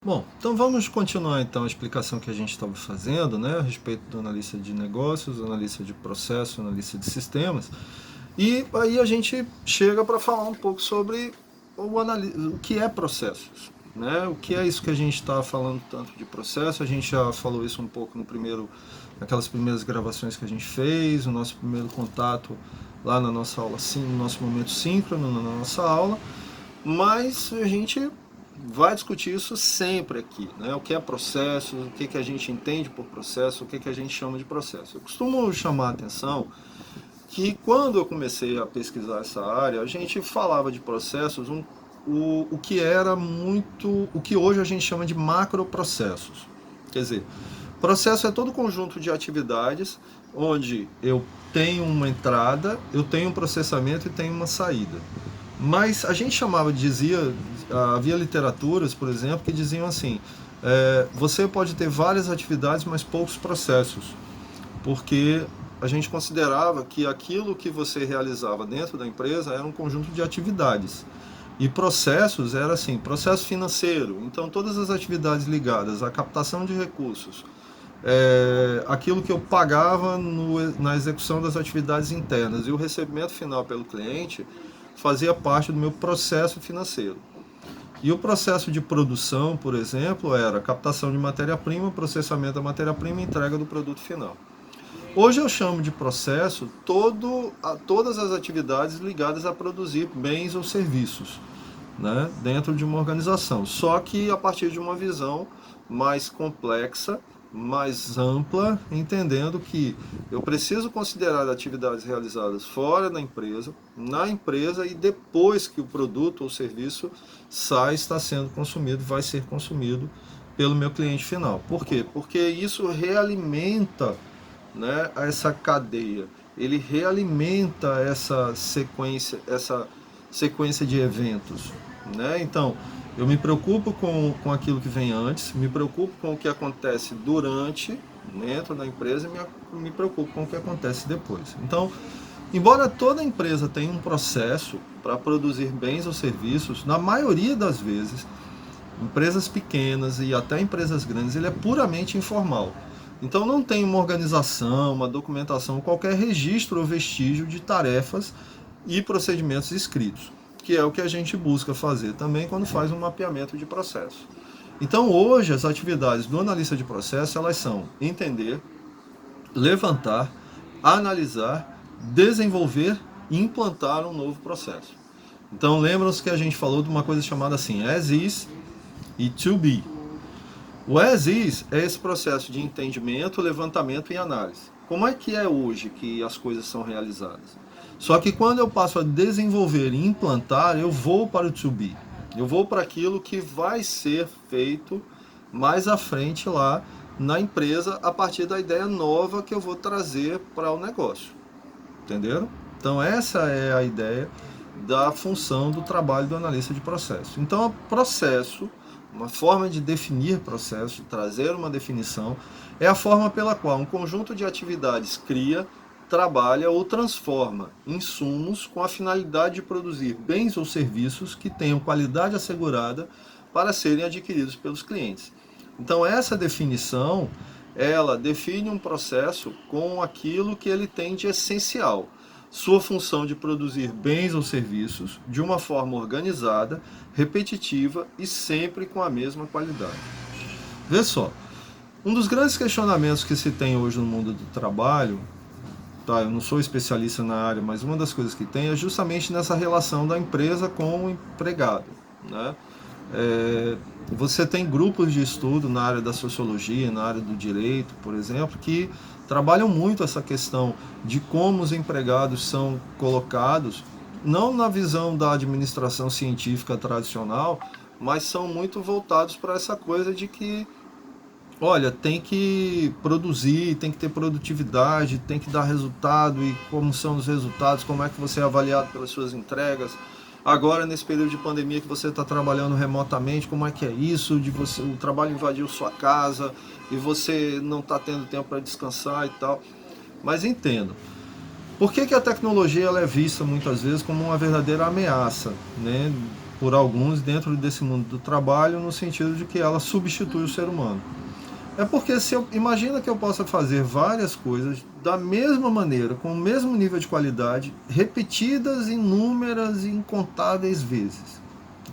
Bom, então vamos continuar então a explicação que a gente estava fazendo, né, a respeito do analista de negócios, analista de processo, analista de sistemas. E aí a gente chega para falar um pouco sobre o que é processos, né? O que é isso que a gente está falando tanto de processo? A gente já falou isso um pouco naquelas primeiras gravações que a gente fez, o nosso primeiro contato lá na nossa aula, sim, no nosso momento síncrono, na nossa aula. Mas a gente vai discutir isso sempre aqui, né? O que é processo, o que a gente entende por processo, o que a gente chama de processo. Eu costumo chamar a atenção que quando eu comecei a pesquisar essa área, a gente falava de processos, o que era muito, o que hoje a gente chama de macroprocessos. Quer dizer, processo é todo conjunto de atividades onde eu tenho uma entrada, eu tenho um processamento e tenho uma saída. Mas a gente havia literaturas, por exemplo, que diziam assim: você pode ter várias atividades, mas poucos processos, porque a gente considerava que aquilo que você realizava dentro da empresa era um conjunto de atividades. E processos era assim, processo financeiro, então todas as atividades ligadas à captação de recursos, aquilo que eu pagava na execução das atividades internas e o recebimento final pelo cliente fazia parte do meu processo financeiro. E o processo de produção, por exemplo, era captação de matéria-prima, processamento da matéria-prima e entrega do produto final. Hoje eu chamo de processo todas as atividades ligadas a produzir bens ou serviços, né, dentro de uma organização. Só que a partir de uma visão mais complexa, mais ampla, entendendo que eu preciso considerar atividades realizadas fora da empresa, na empresa e depois que o produto ou serviço sai, está sendo consumido, vai ser consumido pelo meu cliente final. Por quê? Porque isso realimenta, né, essa cadeia, ele realimenta essa sequência de eventos, né? Então, eu me preocupo com aquilo que vem antes, me preocupo com o que acontece durante, dentro da empresa, e me preocupo com o que acontece depois. Então, embora toda empresa tenha um processo para produzir bens ou serviços, na maioria das vezes, empresas pequenas e até empresas grandes, ele é puramente informal. Então não tem uma organização, uma documentação, qualquer registro ou vestígio de tarefas e procedimentos escritos, que é o que a gente busca fazer também quando faz um mapeamento de processo. Então hoje as atividades do analista de processo, elas são entender, levantar, analisar, desenvolver e implantar um novo processo. Então lembram-se que a gente falou de uma coisa chamada assim, as is e to be. O as is é esse processo de entendimento, levantamento e análise. Como é que é hoje que as coisas são realizadas? Só que quando eu passo a desenvolver e implantar, eu vou para o to be. Eu vou para aquilo que vai ser feito mais à frente lá na empresa a partir da ideia nova que eu vou trazer para o negócio. Entenderam? Então essa é a ideia da função do trabalho do analista de processo. Então, o processo, uma forma de definir processo, trazer uma definição, é a forma pela qual um conjunto de atividades cria, trabalha ou transforma insumos com a finalidade de produzir bens ou serviços que tenham qualidade assegurada para serem adquiridos pelos clientes. Então, essa definição, ela define um processo com aquilo que ele tem de essencial, sua função de produzir bens ou serviços de uma forma organizada, repetitiva e sempre com a mesma qualidade. Vê só, um dos grandes questionamentos que se tem hoje no mundo do trabalho, tá, eu não sou especialista na área, mas uma das coisas que tem é justamente nessa relação da empresa com o empregado, né? Você tem grupos de estudo na área da sociologia, na área do direito, por exemplo, que trabalham muito essa questão de como os empregados são colocados, não na visão da administração científica tradicional, mas são muito voltados para essa coisa de que, olha, tem que produzir, tem que ter produtividade, tem que dar resultado, e como são os resultados, como é que você é avaliado pelas suas entregas. Agora, nesse período de pandemia que você está trabalhando remotamente, como é que é isso? De você, o trabalho invadiu sua casa e você não está tendo tempo para descansar e tal. Mas entendo. Por que a tecnologia ela é vista muitas vezes como uma verdadeira ameaça, né? por alguns dentro desse mundo do trabalho, no sentido de que ela substitui o ser humano. É porque imagina que eu possa fazer várias coisas da mesma maneira, com o mesmo nível de qualidade, repetidas inúmeras e incontáveis vezes.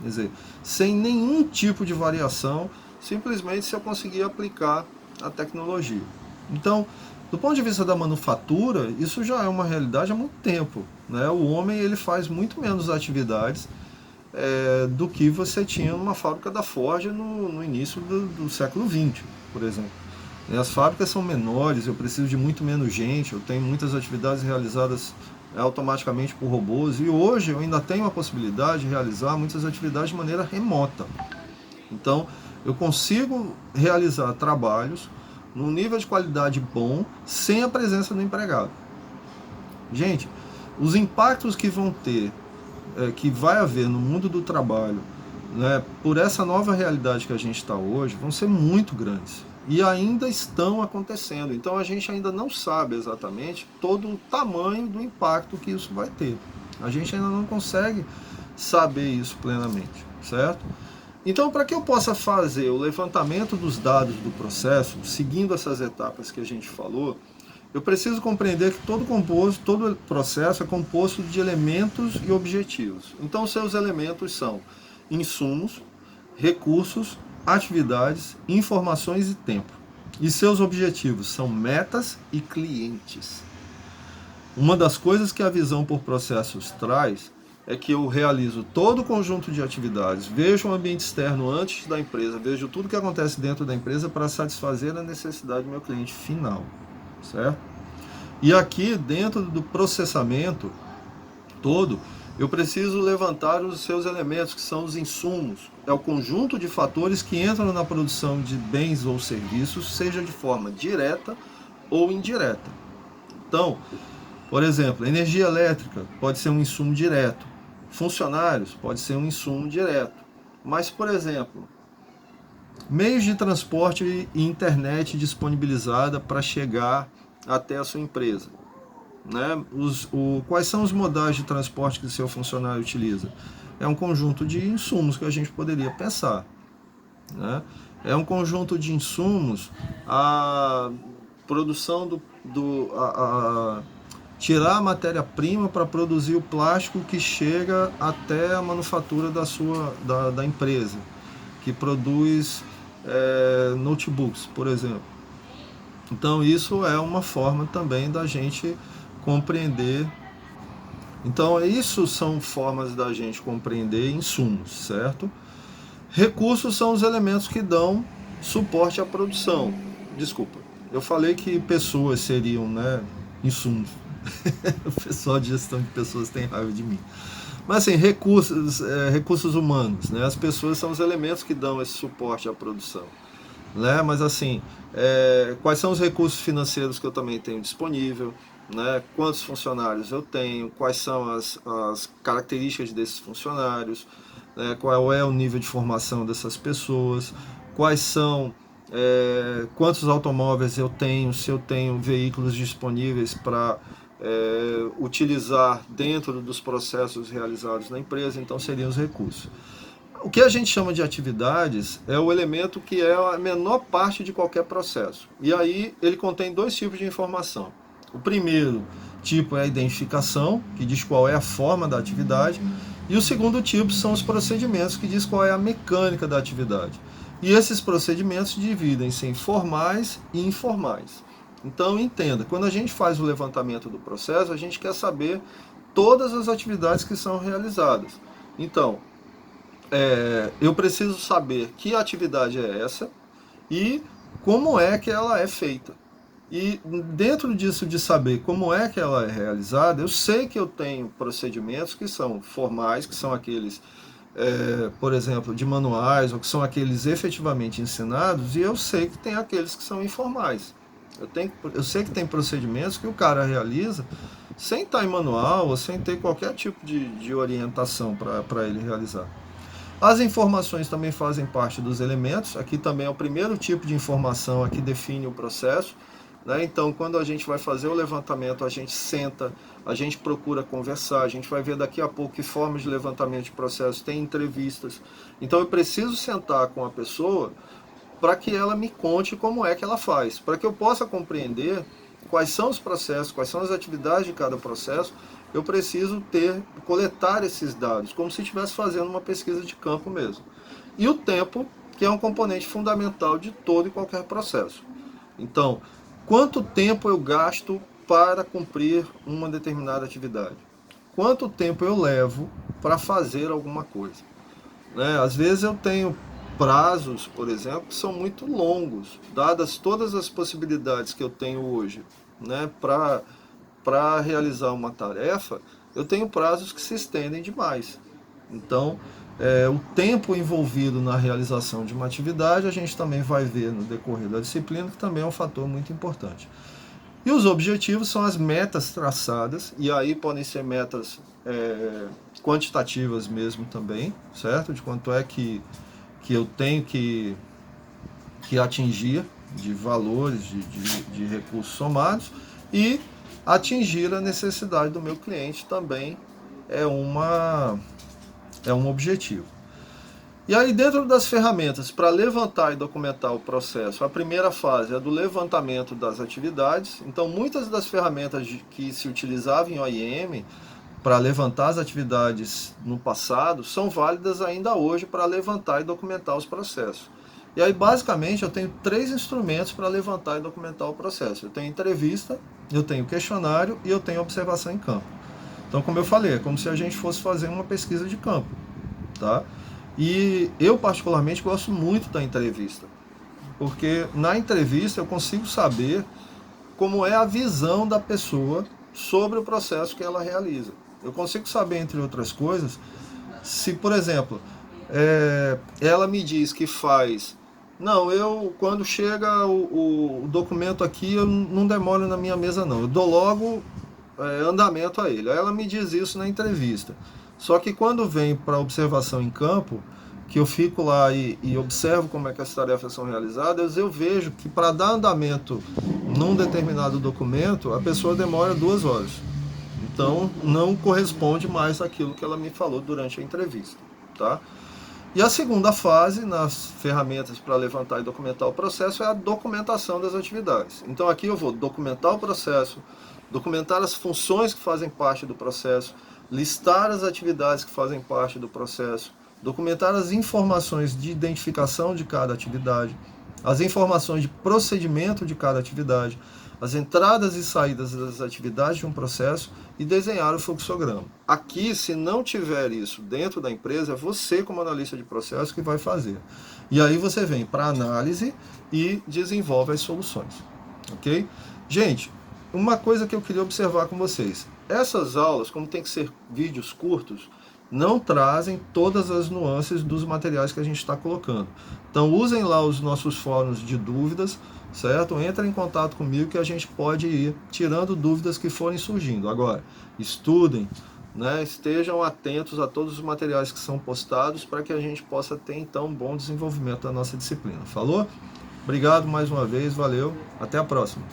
Quer dizer, sem nenhum tipo de variação, simplesmente se eu conseguir aplicar a tecnologia. Então, do ponto de vista da manufatura, isso já é uma realidade há muito tempo, né? O homem ele faz muito menos atividades do que você tinha numa fábrica da Ford no início do século XX, por exemplo. As fábricas são menores, eu preciso de muito menos gente, eu tenho muitas atividades realizadas automaticamente por robôs, e hoje eu ainda tenho a possibilidade de realizar muitas atividades de maneira remota. Então, eu consigo realizar trabalhos num nível de qualidade bom, sem a presença do empregado. Gente, os impactos que vão ter, que vai haver no mundo do trabalho, né, por essa nova realidade que a gente está hoje, vão ser muito grandes. E ainda estão acontecendo. Então a gente ainda não sabe exatamente todo o tamanho do impacto que isso vai ter. A gente ainda não consegue saber isso plenamente, certo? Então, para que eu possa fazer o levantamento dos dados do processo, seguindo essas etapas que a gente falou, eu preciso compreender que todo processo é composto de elementos e objetivos. Então, seus elementos são insumos, recursos, atividades, informações e tempo. E seus objetivos são metas e clientes. Uma das coisas que a visão por processos traz é que eu realizo todo o conjunto de atividades, vejo o ambiente externo antes da empresa, vejo tudo que acontece dentro da empresa para satisfazer a necessidade do meu cliente final, certo? E aqui, dentro do processamento todo, eu preciso levantar os seus elementos, que são os insumos. É o conjunto de fatores que entram na produção de bens ou serviços, seja de forma direta ou indireta. Então, por exemplo, energia elétrica pode ser um insumo direto. Funcionários pode ser um insumo direto. Mas, por exemplo, meios de transporte e internet disponibilizada para chegar até a sua empresa. Né? Quais são os modais de transporte que o seu funcionário utiliza? É um conjunto de insumos que a gente poderia pensar. Né? É um conjunto de insumos, a produção tirar a matéria-prima para produzir o plástico que chega até a manufatura da empresa, que produz notebooks, por exemplo. Então isso é uma forma também da gente compreender. Então isso são formas da gente compreender insumos, certo? Recursos são os elementos que dão suporte à produção. Desculpa, eu falei que pessoas seriam, né, insumos. O pessoal de gestão de pessoas tem raiva de mim. Mas assim, recursos humanos, né? As pessoas são os elementos que dão esse suporte à produção. Né? Mas assim, quais são os recursos financeiros que eu também tenho disponível? Né? Quantos funcionários eu tenho? Quais são as características desses funcionários? Né? Qual é o nível de formação dessas pessoas? Quais são quantos automóveis eu tenho? Se eu tenho veículos disponíveis para utilizar dentro dos processos realizados na empresa, então seriam os recursos. O que a gente chama de atividades é o elemento que é a menor parte de qualquer processo. E aí ele contém dois tipos de informação. O primeiro tipo é a identificação, que diz qual é a forma da atividade, e o segundo tipo são os procedimentos, que diz qual é a mecânica da atividade. E esses procedimentos dividem-se em formais e informais. Então entenda, quando a gente faz o levantamento do processo, a gente quer saber todas as atividades que são realizadas. Então, eu preciso saber que atividade é essa e como é que ela é feita. E dentro disso de saber como é que ela é realizada, eu sei que eu tenho procedimentos que são formais, que são aqueles, por exemplo, de manuais, ou que são aqueles efetivamente ensinados, e eu sei que tem aqueles que são informais. Eu sei que tem procedimentos que o cara realiza sem estar em manual ou sem ter qualquer tipo de orientação para ele realizar. As informações também fazem parte dos elementos. Aqui também é o primeiro tipo de informação que define o processo. né? Então, quando a gente vai fazer o levantamento, a gente senta, a gente procura conversar, a gente vai ver daqui a pouco que formas de levantamento de processo, tem entrevistas. Então, eu preciso sentar com a pessoa para que ela me conte como é que ela faz, para que eu possa compreender quais são os processos, quais são as atividades de cada processo. Eu preciso coletar esses dados, como se estivesse fazendo uma pesquisa de campo mesmo. E o tempo, que é um componente fundamental de todo e qualquer processo. Então, quanto tempo eu gasto para cumprir uma determinada atividade? Quanto tempo eu levo para fazer alguma coisa? Né? Às vezes eu tenho prazos, por exemplo, que são muito longos, dadas todas as possibilidades que eu tenho hoje, né, para realizar uma tarefa, eu tenho prazos que se estendem demais. Então, o tempo envolvido na realização de uma atividade, a gente também vai ver no decorrer da disciplina, que também é um fator muito importante. E os objetivos são as metas traçadas, e aí podem ser metas quantitativas mesmo também, certo? De quanto é que eu tenho que atingir de valores, de recursos somados, e atingir a necessidade do meu cliente também é um objetivo. E aí, dentro das ferramentas para levantar e documentar o processo, a primeira fase é do levantamento das atividades. Então, muitas das ferramentas que se utilizavam em OIM para levantar as atividades no passado são válidas ainda hoje para levantar e documentar os processos. E aí, basicamente, eu tenho 3 instrumentos para levantar e documentar o processo. Eu tenho entrevista, eu tenho questionário e eu tenho observação em campo. Então, como eu falei, é como se a gente fosse fazer uma pesquisa de campo, tá? E eu, particularmente, gosto muito da entrevista, porque na entrevista eu consigo saber como é a visão da pessoa sobre o processo que ela realiza. Eu consigo saber, entre outras coisas, se, por exemplo, ela me diz que faz... Não, quando chega o documento aqui, eu não demoro na minha mesa não, eu dou logo andamento a ele. Aí ela me diz isso na entrevista. Só que quando vem para observação em campo, que eu fico lá e observo como é que as tarefas são realizadas, eu vejo que para dar andamento num determinado documento, a pessoa demora 2 horas. Então, não corresponde mais àquilo que ela me falou durante a entrevista, tá? E a segunda fase, nas ferramentas para levantar e documentar o processo, é a documentação das atividades. Então, aqui eu vou documentar o processo, documentar as funções que fazem parte do processo, listar as atividades que fazem parte do processo, documentar as informações de identificação de cada atividade, as informações de procedimento de cada atividade, as entradas e saídas das atividades de um processo e desenhar o fluxograma. Aqui, se não tiver isso dentro da empresa, é você, como analista de processo, que vai fazer. E aí você vem para análise e desenvolve as soluções. Ok? Gente, uma coisa que eu queria observar com vocês. Essas aulas, como tem que ser vídeos curtos, não trazem todas as nuances dos materiais que a gente está colocando. Então usem lá os nossos fóruns de dúvidas, certo? Entrem em contato comigo que a gente pode ir tirando dúvidas que forem surgindo. Agora, estudem, né? Estejam atentos a todos os materiais que são postados para que a gente possa ter então um bom desenvolvimento da nossa disciplina. Falou? Obrigado mais uma vez, valeu, até a próxima.